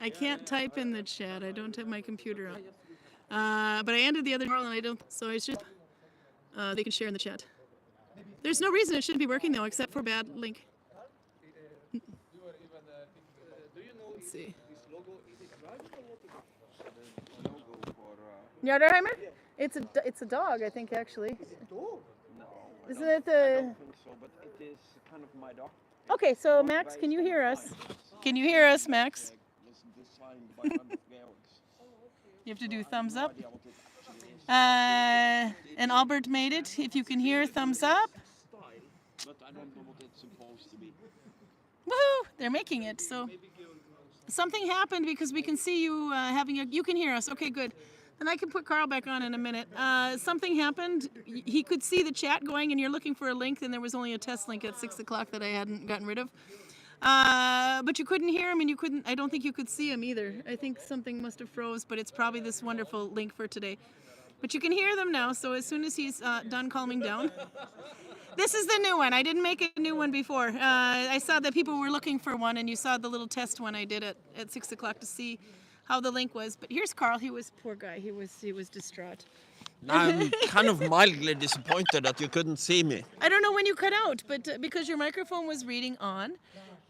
I can't type in the chat. I don't have my computer on. But I ended the other Carl and I don't. So it's just they can share in the chat. There's no reason it shouldn't be working though, except for bad link. Let's see. Njardarheimer? It's a dog, I think actually. Isn't it the? I don't think so, but it is kind of my dog. Okay, so Max, can you hear us? Can you hear us, Max? You have to do thumbs up. And Albert made it. If you can hear, thumbs up. But I don't know what it's supposed to be. Woohoo! They're making it. So something happened because we can see you having a. You can hear us. Okay, good. Then I can put Karl back on in a minute. Something happened. He could see the chat going, and you're looking for a link. And there was only a test link at 6 o'clock that I hadn't gotten rid of. But you couldn't hear him, and you couldn't. I don't think you could see him either. I think something must have froze, but it's probably this wonderful link for today. But you can hear them now. So as soon as he's done calming down. This is the new one. I didn't make a new one before. I saw that people were looking for one, and you saw the little test one I did at 6 o'clock to see how the link was. But here's Karl. He was poor guy. He was distraught. I'm kind of mildly disappointed that you couldn't see me. I don't know when you cut out, but because your microphone was reading on.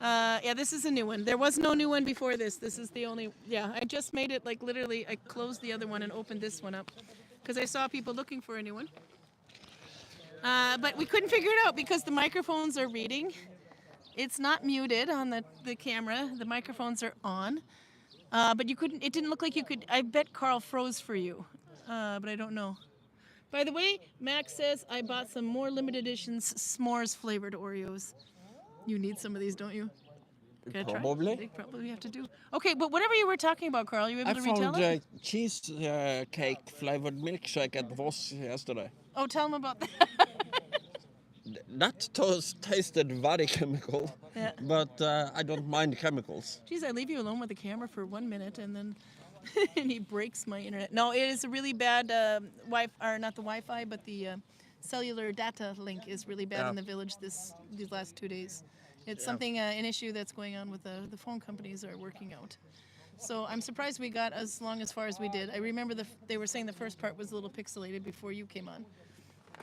Yeah, this is a new one. There was no new one before this. This is the only. Yeah, I just made it like literally. I closed the other one and opened this one up because I saw people looking for a new one. But we couldn't figure it out because the microphones are reading. It's not muted on the camera. The microphones are on. But you couldn't. It didn't look like you could. I bet Karl froze for you, but I don't know. By the way, Max says I bought some more limited editions s'mores flavored Oreos. You need some of these, don't you? Probably. They probably have to do. Okay, but whatever you were talking about, Karl, you able to retell it? I found a cheesecake flavored milkshake at Voss yesterday. Oh, tell them about that. That tasted very chemical, Yeah. but I don't mind chemicals. Jeez, I leave you alone with the camera for 1 minute and then and he breaks my internet. No, it is a really bad Wi-Fi, or not the Wi-Fi, but the cellular data link is really bad in the village these last 2 days. It's something, an issue that's going on with the phone companies are working out. So I'm surprised we got as far as we did. I remember they were saying the first part was a little pixelated before you came on.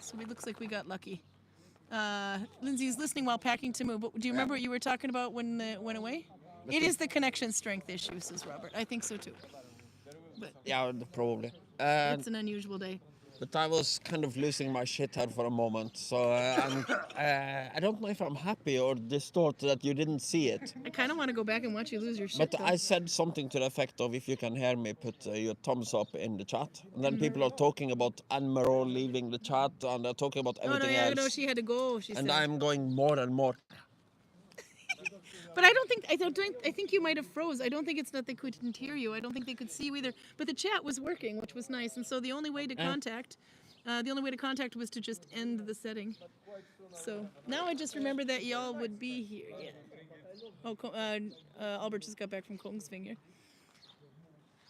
So it looks like we got lucky. Lindsay's listening while packing to move. But do you remember what you were talking about when it went away? It is the connection strength issue, says Robert. I think so too. But yeah, probably. It's an unusual day. But I was kind of losing my shit head for a moment, so I don't know if I'm happy or distraught that you didn't see it. I kind of want to go back and watch you lose your shit. But though. I said something to the effect of, if you can hear me, put your thumbs up in the chat. And then people are talking about Anne Moreau leaving the chat, and they're talking about everything else. No, she had to go. She and said. I'm going more and more. But I think you might have froze. I don't think it's that they couldn't hear you. I don't think they could see you either. But the chat was working, which was nice. And so the only way to contact was to just end the setting. So now I just remember that y'all would be here. Yeah. Oh, Albert just got back from Kongsvinger.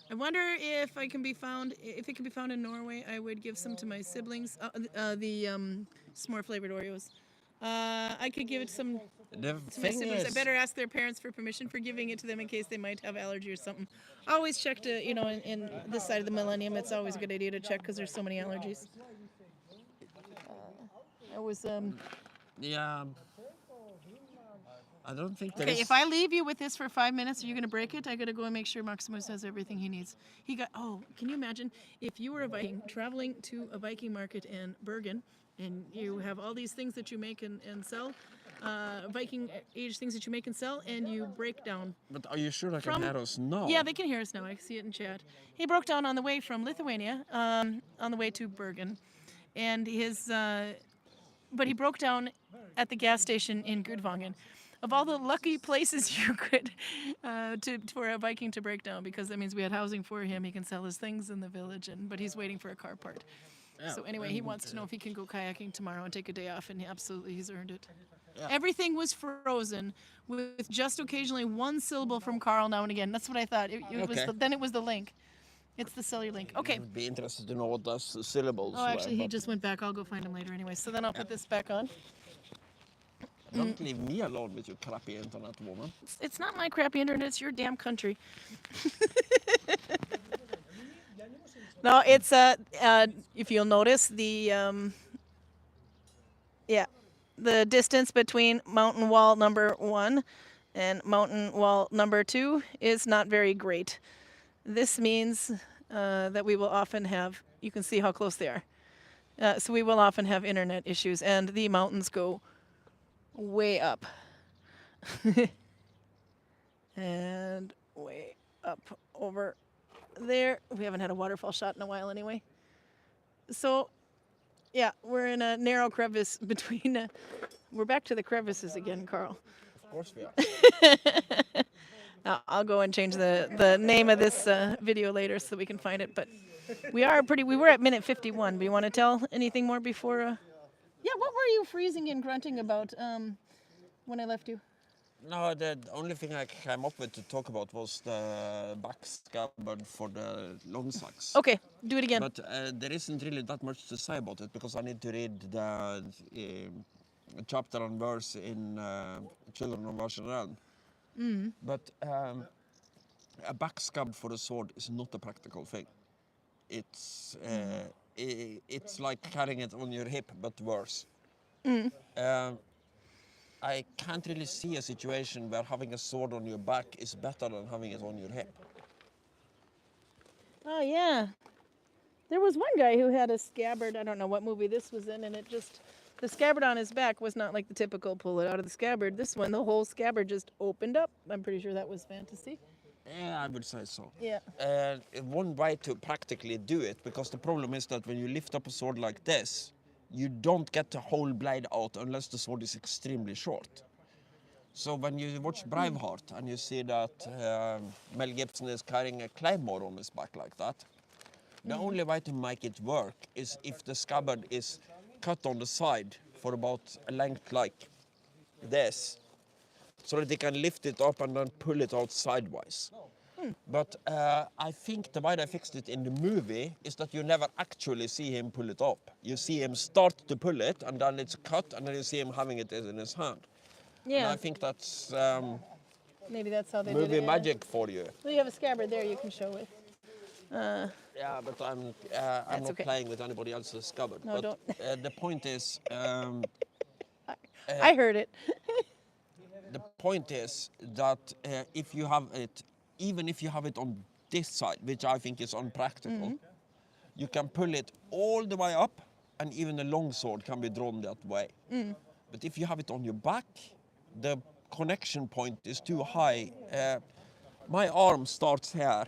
I wonder if it can be found in Norway. I would give some to my siblings. The s'more flavored Oreos. I could give it some. The To my siblings. I better ask their parents for permission for giving it to them in case they might have allergy or something. Always check to, in this side of the millennium, it's always a good idea to check because there's so many allergies. Yeah. I don't think Okay, if I leave you with this for 5 minutes, are you going to break it? I got to go and make sure Maximus has everything he needs. Can you imagine if you were a Viking traveling to a Viking market in Bergen and you have all these things that you make and sell, Viking age things that you make and sell, and you break down. But are you sure they can hear us now? Yeah, they can hear us now. I see it in chat. He broke down on the way from Lithuania, on the way to Bergen, and but he broke down at the gas station in Gudvangen. Of all the lucky places you could for a Viking to break down, because that means we had housing for him. He can sell his things in the village, but he's waiting for a car part. Yeah, so anyway, he wants to know if he can go kayaking tomorrow and take a day off, and he's earned it. Yeah. Everything was frozen, with just occasionally one syllable from Karl now and again. That's what I thought. Then it was the link. It's the cellular link. Okay. I would be interested to know what those syllables were. Oh, actually, he just went back. I'll go find him later anyway. So then I'll put this back on. Don't leave me alone with your crappy internet, woman. It's not my crappy internet. It's your damn country. No, it's if you'll notice the distance between mountain wall number 1 and mountain wall number 2 is not very great. This means that we will often have. You can see how close they are. So we will often have internet issues, and the mountains go way up. And way up over there. We haven't had a waterfall shot in a while anyway. So, yeah, we're in a narrow crevice between. We're back to the crevices again, Karl. Of course we are. I'll go and change the name of this video later so we can find it. But we were at minute 51. Do you want to tell anything more before? Yeah, what were you freezing and grunting about when I left you? No, the only thing I came up with to talk about was the back scabbard for the long socks. Okay, do it again. But there isn't really that much to say about it because I need to read the chapter and verse in Children of Varshan. But a back scab for a sword is not a practical thing. It's it's like carrying it on your hip, but worse. I can't really see a situation where having a sword on your back is better than having it on your hip. Oh, yeah. There was one guy who had a scabbard. I don't know what movie this was in, and the scabbard on his back was not like the typical pull it out of the scabbard. This one, the whole scabbard just opened up. I'm pretty sure that was fantasy. Yeah, I would say so. Yeah. One way to practically do it, because the problem is that when you lift up a sword like this, you don't get the whole blade out unless the sword is extremely short. So when you watch Braveheart and you see that Mel Gibson is carrying a claymore on his back like that, the only way to make it work is if the scabbard is cut on the side for about a length like this, so that they can lift it up and then pull it out sideways. But I think the way they fixed it in the movie is that you never actually see him pull it up. You see him start to pull it, and then it's cut, and then you see him having it in his hand. Yeah. And I think that's Maybe that's how they did movie it. magic for you. Well, you have a scabbard there you can show with. Yeah, but I'm not okay. playing with anybody else's scabbard. No, but don't. the point is, I heard it. the point is that if you have it, even if you have it on this side, which I think is unpractical, you can pull it all the way up, and even a long sword can be drawn that way. But if you have it on your back, the connection point is too high. My arm starts here,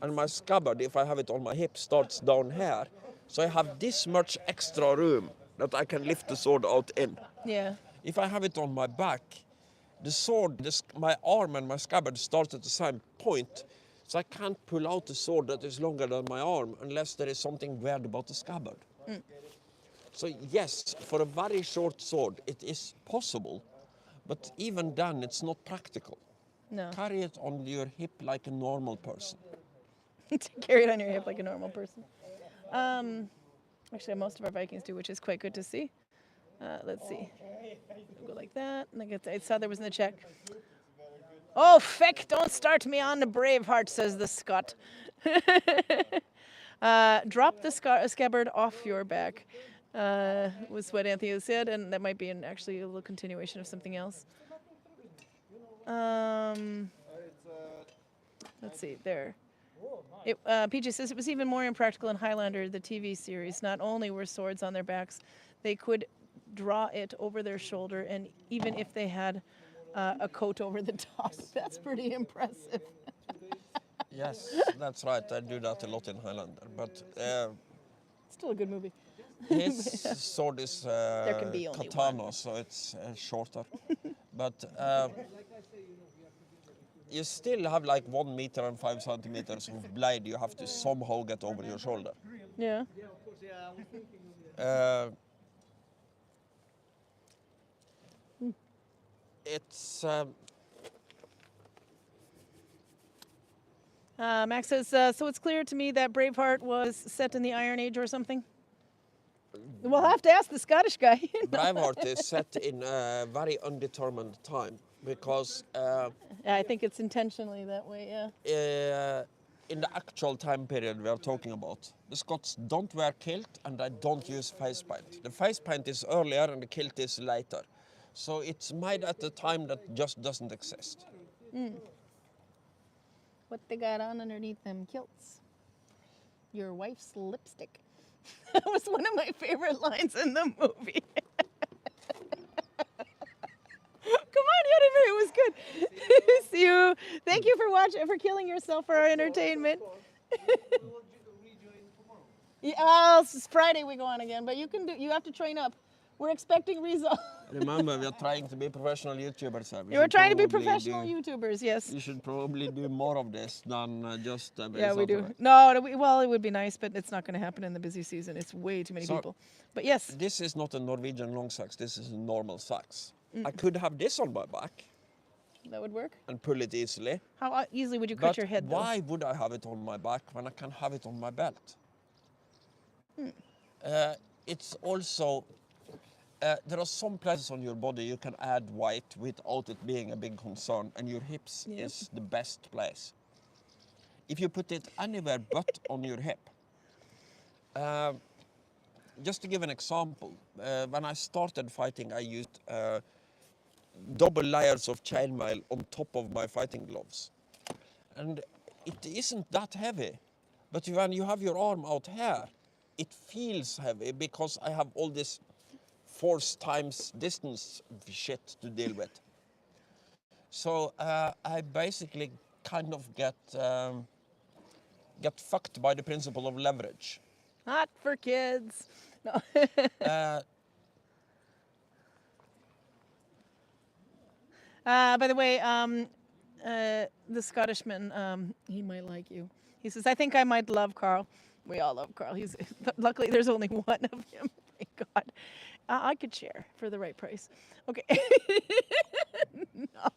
and my scabbard, if I have it on my hip, starts down here. So I have this much extra room that I can lift the sword out in. Yeah. If I have it on my back, the sword, my arm and my scabbard start at the same point, so I can't pull out the sword that is longer than my arm unless there is something weird about the scabbard. So yes, for a very short sword, it is possible, but even then, it's not practical. No. Carry it on your hip like a normal person. Carry it on your hip like a normal person. Actually, most of our Vikings do, which is quite good to see. Let's see. We'll go like that. I saw there was in the check. Oh, feck, don't start me on the Braveheart, says the Scot. Drop the scabbard off your back, was what Anthony said, and that might be actually a little continuation of something else. Let's see, there. PJ says it was even more impractical in Highlander, the TV series. Not only were swords on their backs, they could draw it over their shoulder, and even if they had a coat over the top. That's pretty impressive. Yes, that's right. I do that a lot in Highlander, but Still a good movie. his sword is can be only katana, one. so it's shorter. But you still have like 1 meter and 5 centimeters of blade you have to somehow get over your shoulder. Yeah. It's Max says, so it's clear to me that Braveheart was set in the Iron Age or something? We'll have to ask the Scottish guy. Braveheart is set in a very undetermined time because I think it's intentionally that way, yeah. in the actual time period we are talking about, the Scots don't wear kilt and they don't use face paint. The face paint is earlier and the kilt is later. So it's made at a time that just doesn't exist. What they got on underneath them kilts? Your wife's lipstick. That was one of my favorite lines in the movie. Come on, Yennefer, it was good. See you. Thank you for watching, for killing yourself for our entertainment. Yeah, it's Friday we go on again, but you can do. You have to train up. We're expecting results. Remember, we are trying to be professional YouTubers. Sir. We're trying to be professional YouTubers. Yes. You should probably do more of this than just. Yeah, we do. No, well, it would be nice, but it's not going to happen in the busy season. It's way too many people. But yes. This is not a Norwegian long sax. This is a normal sax. I could have this on my back. That would work. And pull it easily. How easily would you cut your head, though? Why would I have it on my back when I can have it on my belt? It's also, there are some places on your body you can add weight without it being a big concern, and your hips is the best place. If you put it anywhere but on your hip, just to give an example, when I started fighting, I used double layers of chainmail on top of my fighting gloves. And it isn't that heavy, but when you have your arm out here, it feels heavy because I have all this force times distance shit to deal with. So I basically kind of get fucked by the principle of leverage. Not for kids. No. By the way, the Scottishman, he might like you. He says, I think I might love Karl. We all love Karl. Luckily, there's only one of him. Thank God. I could share for the right price. Okay.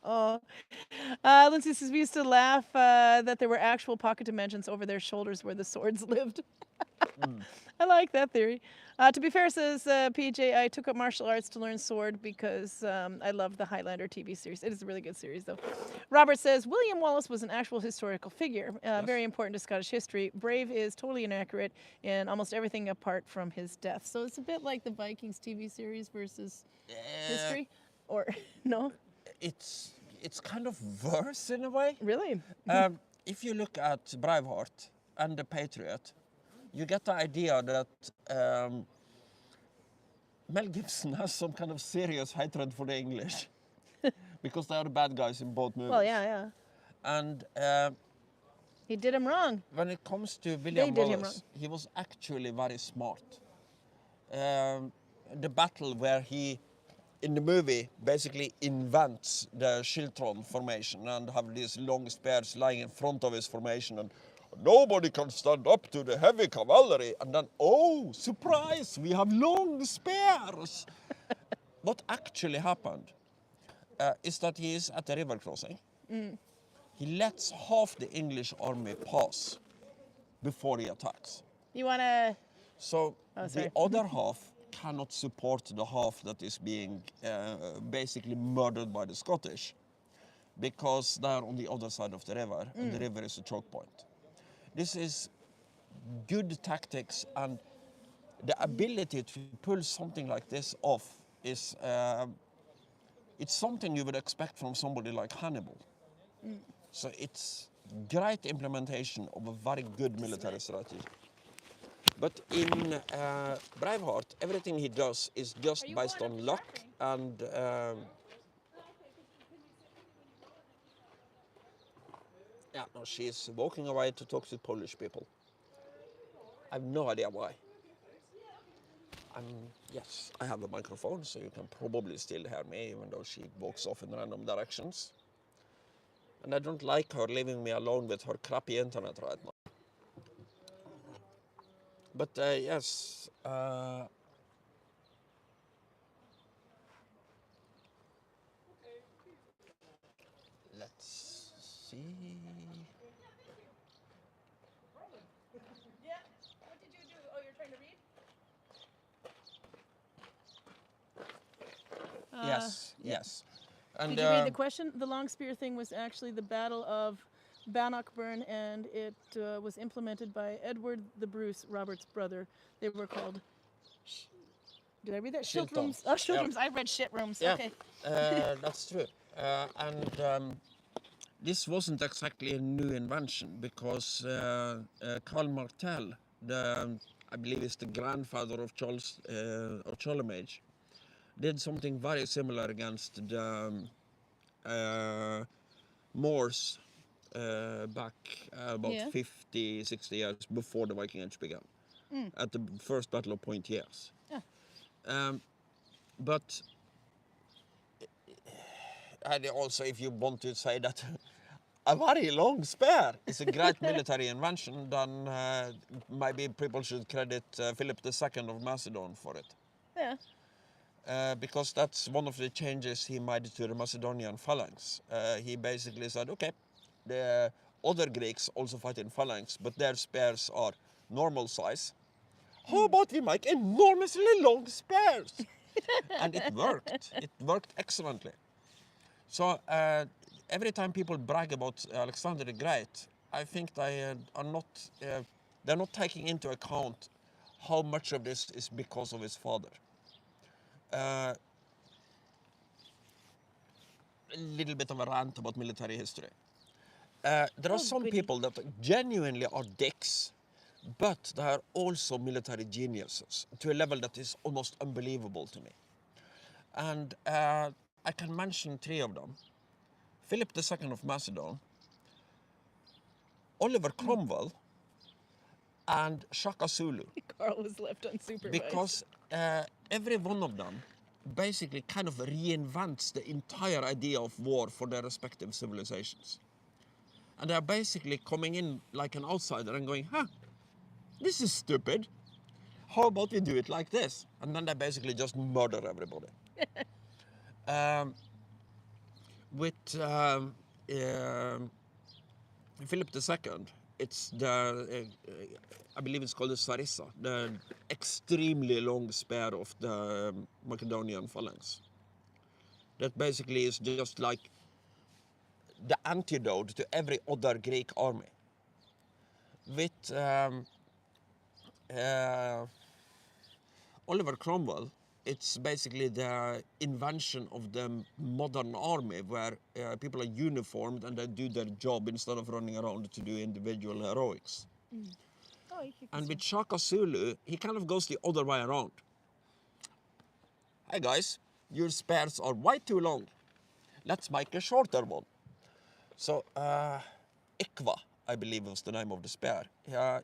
No. Lindsay says, we used to laugh that there were actual pocket dimensions over their shoulders where the swords lived. I like that theory. To be fair, says PJ, I took up martial arts to learn sword because I love the Highlander TV series. It is a really good series, though. Robert says, William Wallace was an actual historical figure, very important to Scottish history. Brave is totally inaccurate in almost everything apart from his death. So it's a bit like the Vikings TV series versus history? Or, no? It's kind of worse in a way. Really? If you look at Braveheart and The Patriot, you get the idea that Mel Gibson has some kind of serious hatred for the English because they are the bad guys in both movies. Well, yeah. And he did him wrong. when it comes to William Wallace, he was actually very smart. The battle where he, in the movie, basically invents the Schiltron formation and have these long spears lying in front of his formation, and nobody can stand up to the heavy cavalry. And then, oh, surprise, we have long spears. What actually happened is that he is at the river crossing. He lets half the English army pass before he attacks. You want to... So the other half cannot support the half that is being basically murdered by the Scottish because they are on the other side of the river, and the river is a choke point. This is good tactics, and the ability to pull something like this off is it's something you would expect from somebody like Hannibal. So it's great implementation of a very good military strategy. But in Braveheart, everything he does is just based on luck and yeah, no, she's walking away to talk to Polish people. I have no idea why. Yes, I have a microphone, so you can probably still hear me, even though she walks off in random directions. And I don't like her leaving me alone with her crappy internet right now. But yes, let's see. Yeah. What did you do? Oh, you're trying to read? Yes, yeah. yes. And Did you read the question? The long spear thing was actually the Battle of Bannockburn, and it was implemented by Edward the Bruce, Robert's brother. They were called. Did I read that? Shield rooms. Shiltons. Oh, shield Yeah. rooms. I read shit rooms. Yeah, Okay. that's true. And this wasn't exactly a new invention because Karl Martel, I believe is the grandfather of Charles of Ptolemaic, did something very similar against the Moors back about Yeah. 50, 60 years before the Viking Age began, at the first Battle of Poitiers. Yeah. But and also, if you want to say that a very long spear is a great military invention, then maybe people should credit Philip II of Macedon for it. Yeah. Because that's one of the changes he made to the Macedonian phalanx. He basically said, okay, the other Greeks also fight in phalanx, but their spears are normal size. How about we make enormously long spears? And it worked. It worked excellently. So every time people brag about Alexander the Great, I think they are not they're not taking into account how much of this is because of his father. A little bit of a rant about military history. There are some people that genuinely are dicks, but they are also military geniuses to a level that is almost unbelievable to me. And I can mention three of them. Philip II of Macedon, Oliver Cromwell, and Shaka Zulu. Karl was left unsupervised. Because every one of them basically kind of reinvents the entire idea of war for their respective civilizations. And they're basically coming in like an outsider and going, huh, this is stupid. How about we do it like this? And then they basically just murder everybody. With Philip II, it's the, I believe it's called the Sarissa, the extremely long spear of the Macedonian phalanx. That basically is just like the antidote to every other Greek army. With Oliver Cromwell, it's basically the invention of the modern army where people are uniformed and they do their job instead of running around to do individual heroics. Oh, And with Shaka Zulu, he kind of goes the other way around. Hey guys, your spears are way too long. Let's make a shorter one. So, Ikva, I believe was the name of the spear.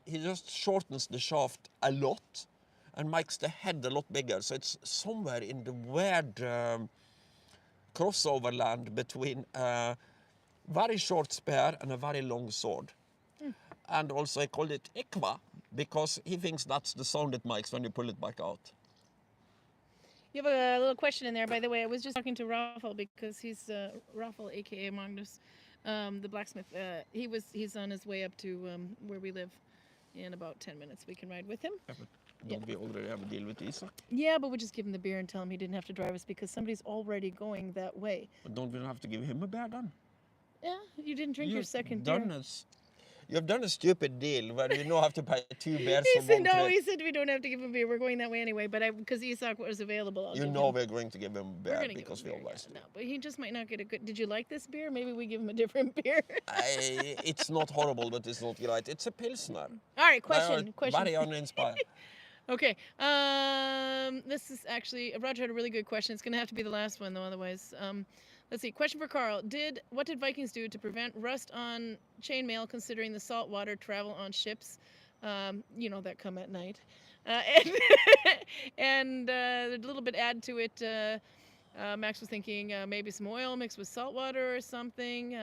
He just shortens the shaft a lot and makes the head a lot bigger. So it's somewhere in the weird crossover land between a very short spear and a very long sword. And also I called it Ikva because he thinks that's the sound it makes when you pull it back out. You have a little question in there, by the way. I was just talking to Raffel because he's Raffel, aka Magnus, the blacksmith. He's on his way up to where we live in about 10 minutes. We can ride with him. Don't we already have a deal with Isak? Yeah, but we'll just give him the beer and tell him he didn't have to drive us because somebody's already going that way. But don't we have to give him a beer then? Yeah, you didn't drink your second beer. You have done a stupid deal where you now have to pay 2 beers He for said one no. trip. He said we don't have to give him beer. We're going that way anyway. But because Isak was available, You know we're going to give him a beer because we always do. No, but he just might not get a good. Did you like this beer? Maybe we give him a different beer. It's not horrible, but it's not great. It's a pilsner. All right, question. Very uninspired. Okay. This is actually Roger had a really good question. It's going to have to be the last one though, otherwise. Let's see. Question for Karl. What did Vikings do to prevent rust on chainmail, considering the salt water travel on ships, that come at night, and a little bit add to it. Max was thinking maybe some oil mixed with salt water or something.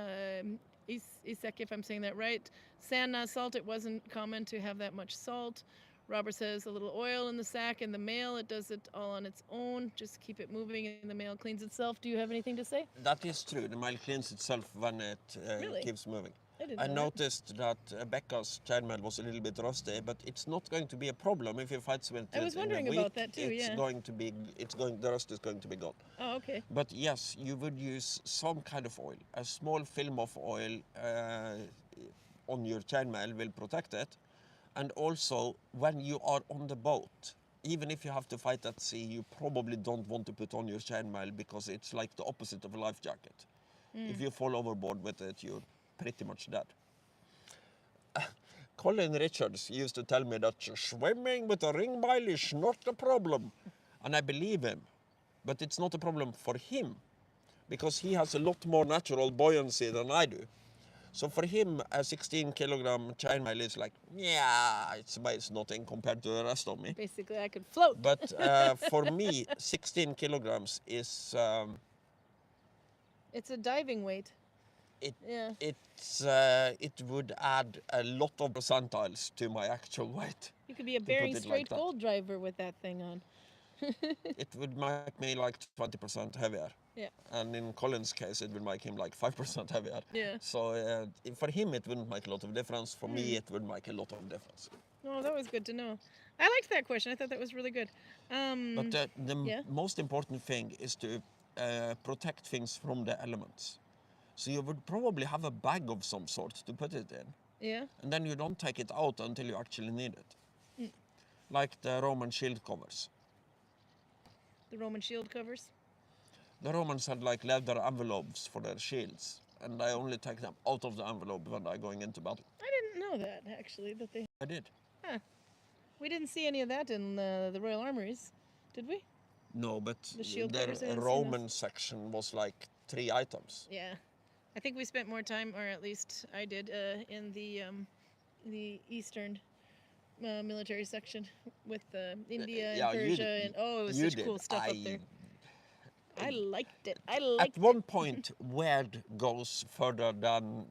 Isek, if I'm saying that right. Sand, not salt. It wasn't common to have that much salt. Robert says a little oil in the sack and the mail. It does it all on its own. Just keep it moving and the mail cleans itself. Do you have anything to say? That is true. The mail cleans itself when it Really? keeps moving. I didn't I know that. noticed that Becca's chainmail was a little bit rusty, but it's not going to be a problem if you fight with I was it in a wondering week. about that too, It's yeah. going to be, the rust is going to be gone. Oh, okay. But yes, you would use some kind of oil. A small film of oil on your chainmail will protect it. And also, when you are on the boat, even if you have to fight at sea, you probably don't want to put on your chainmail because it's like the opposite of a life jacket. If you fall overboard with it, you're pretty much dead. Colin Richards used to tell me that swimming with a ring bile is not a problem. And I believe him. But it's not a problem for him because he has a lot more natural buoyancy than I do. So for him, a 16 kilogram chainmail is like, yeah, it's nothing compared to the rest of me. Basically, I could float. But for me, 16 kilograms is It's a diving weight. it. Yeah. It would add a lot of percentiles to my actual weight. You could be a put Bering it like Strait that. gold driver with that thing on. It would make me like 20% heavier. Yeah. And in Colin's case, it would make him like 5% heavier. Yeah. So for him, it wouldn't make a lot of difference. For me, it would make a lot of difference. Oh, that was good to know. I liked that question. I thought that was really good. But the yeah. most important thing is to protect things from the elements. So you would probably have a bag of some sort to put it in. Yeah. And then you don't take it out until you actually need it. Like the Roman shield covers. The Roman shield covers. The Romans had like leather envelopes for their shields. And I only take them out of the envelope when I'm going into battle. I didn't know that, actually, that they... I did. Huh. We didn't see any of that in the Royal Armories, did we? No, but The shield covers, I the didn't see Roman section was like 3 items. Yeah. I think we spent more time, or at least I did, in the Eastern military section with India and yeah, you Persia, did. and it was You such did. cool stuff up there. I liked it. I At liked one point, weird goes further than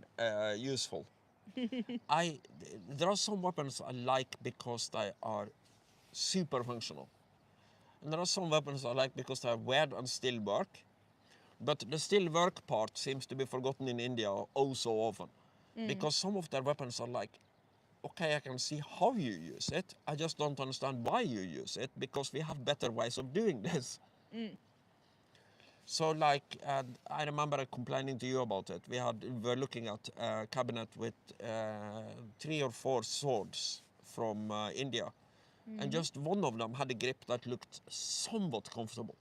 useful. There are some weapons I like because they are super functional. And there are some weapons I like because they are weird and still work. But the still work part seems to be forgotten in India oh so often. Because some of their weapons are like, okay, I can see how you use it. I just don't understand why you use it because we have better ways of doing this. So like, I remember complaining to you about it. We were looking at a cabinet with 3 or 4 swords from India. And just one of them had a grip that looked somewhat comfortable.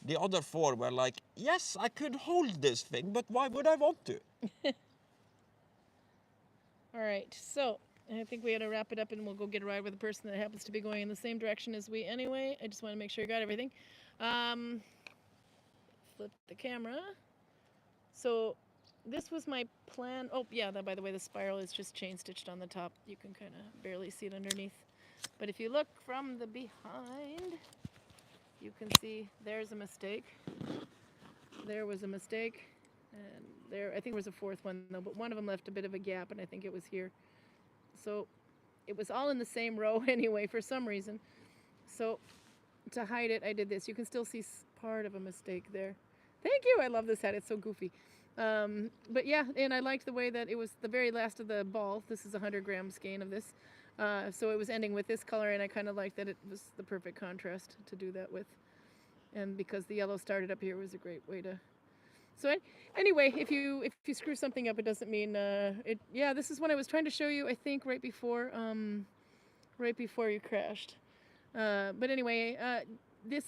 The other 4 were like, yes, I could hold this thing, but why would I want to? All right, so I think we got to wrap it up, and we'll go get a ride with a person that happens to be going in the same direction as we anyway. I just want to make sure you got everything. Flip the camera. So this was my plan. Oh, yeah, by the way, the spiral is just chain stitched on the top. You can kind of barely see it underneath. But if you look from the behind, you can see there's a mistake. There was a mistake. And there, I think there was a 4th one though, but one of them left a bit of a gap, and I think it was here. So it was all in the same row anyway for some reason. So to hide it, I did this. You can still see part of a mistake there. Thank you. I love this hat. It's so goofy. But yeah, and I liked the way that it was the very last of the ball. This is a 100-gram skein of this. So it was ending with this color, and I kind of liked that it was the perfect contrast to do that with. And because the yellow started up here, it was a great way to... So anyway, if you screw something up, it doesn't mean it. Yeah, this is what I was trying to show you. I think right before you crashed. But anyway, this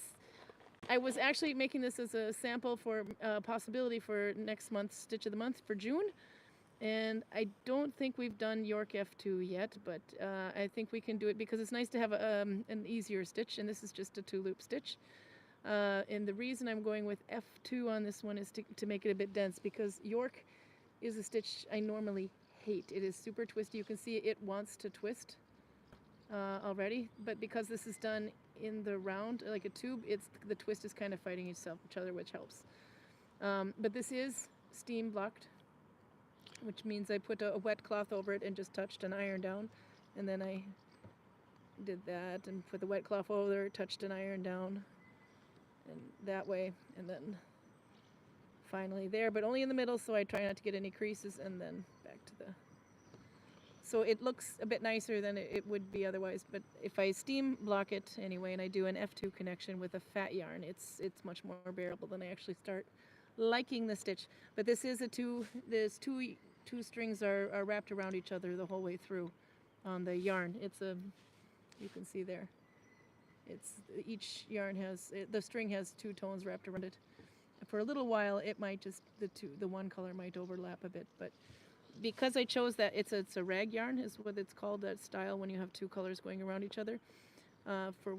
I was actually making this as a sample for possibility for next month's Stitch of the Month for June. And I don't think we've done York F2 yet, but I think we can do it because it's nice to have an easier stitch, and this is just a 2-loop stitch. And the reason I'm going with F2 on this one is to make it a bit dense, because York is a stitch I normally hate. It is super twisty. You can see it wants to twist already, but because this is done in the round like a tube, the twist is kind of fighting each other, which helps. But this is steam blocked, which means I put a wet cloth over it and just touched an iron down, and then I did that and put the wet cloth over it, touched an iron down, and that way, and then finally there, but only in the middle, so I try not to get any creases, and then back to the... So it looks a bit nicer than it would be otherwise, but if I steam block it anyway, and I do an F2 connection with a fat yarn, it's much more bearable. Then I actually start liking the stitch. But this is there's two strings are wrapped around each other the whole way through on the yarn. You can see there. Each yarn the string has 2 tones wrapped around it. For a little while, it might just, the one color might overlap a bit, but because I chose that, it's a rag yarn is what it's called, that style when you have 2 colors going around each other. For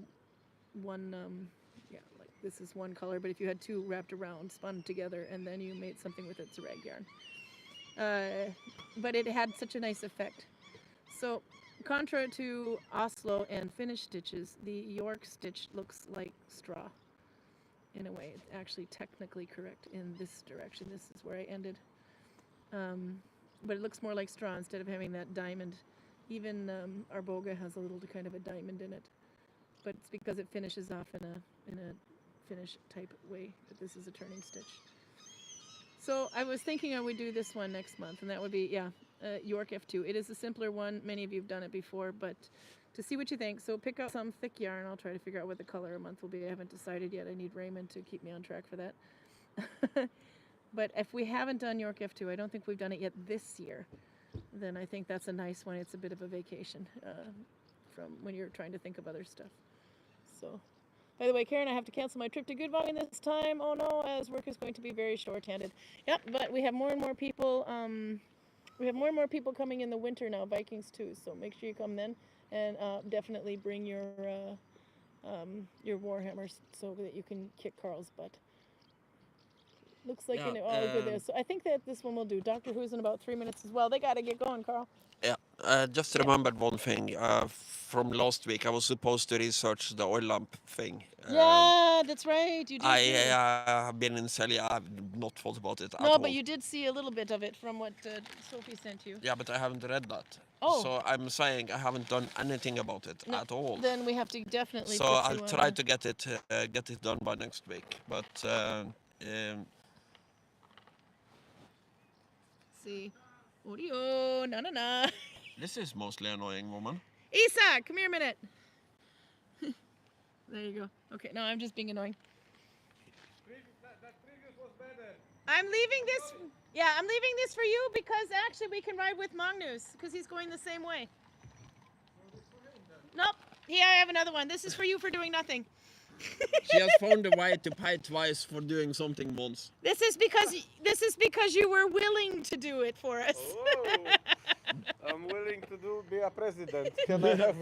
one, like this is one color, but if you had 2 wrapped around, spun together, and then you made something with it, it's a rag yarn. But it had such a nice effect. So, contra to Oslo and Finnish stitches, the York stitch looks like straw. In a way, it's actually technically correct in this direction. This is where I ended. But it looks more like straw instead of having that diamond. Even Arboga has a little kind of a diamond in it. But it's because it finishes off in a Finnish type way. But this is a turning stitch. So I was thinking I would do this one next month, and that would be, York F2. It is a simpler one. Many of you have done it before, but to see what you think. So pick up some thick yarn. I'll try to figure out what the color a month will be. I haven't decided yet. I need Raymond to keep me on track for that. But if we haven't done York F2, I don't think we've done it yet this year, then I think that's a nice one. It's a bit of a vacation from when you're trying to think of other stuff. So, by the way, Karin, I have to cancel my trip to Gudvangen this time. Oh no, as work is going to be very short-handed. Yep, but we have more and more people. We have more and more people coming in the winter now, Vikings too. So make sure you come then, and definitely bring your warhammers so that you can kick Karl's butt. Looks like all good there. So I think that this one will do. Doctor Who's in about 3 minutes as well. They got to get going, Karl. Yeah, just remembered one thing from last week. I was supposed to research the oil lamp thing. Yeah, that's right. You did. I have been in Celia. I have not thought about it at all. No, but you did see a little bit of it from what Sophie sent you. Yeah, but I haven't read that. Oh. So I'm saying I haven't done anything about it at all. Then we have to definitely. So I'll try to get it done by next week. But see, audio, na. This is mostly annoying, woman. Isa, come here a minute. There you go. Okay, no, I'm just being annoying. That previous was better. I'm leaving this. Yeah, I'm leaving this for you because actually we can ride with Magnus because he's going the same way. Nope. Here I have another one. This is for you for doing nothing. She has found a way to pay twice for doing something once. This is because you were willing to do it for us. Oh, I'm willing to be a president. Can I have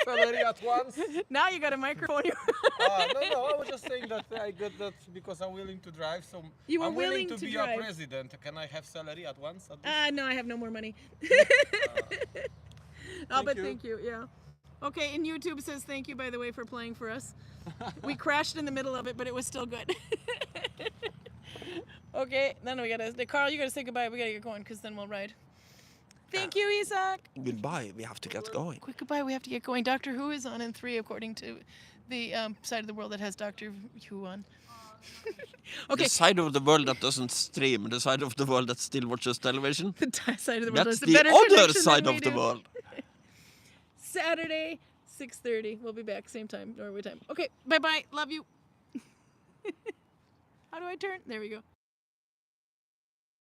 salary at once? Now you got a microphone. No, I was just saying that I got that because I'm willing to drive. So You were I'm willing willing to be drive. a president. Can I have salary at once? No, I have no more money. Thank you. Yeah. Okay, and YouTube says thank you, by the way, for playing for us. We crashed in the middle of it, but it was still good. Okay, then Karl, you gotta say goodbye. We gotta get going, because then we'll ride. Thank you, Isak. Goodbye, we have to get going. Quick goodbye, we have to get going. Doctor Who is on in 3, according to the side of the world that has Doctor Who on. Okay. The side of the world that doesn't stream, the side of the world that still watches television. The side of the world That's has the better other connection side than we of the do. world. Saturday, 6:30. We'll be back, same time, Norway time. Okay, bye-bye. Love you. How do I turn? There we go.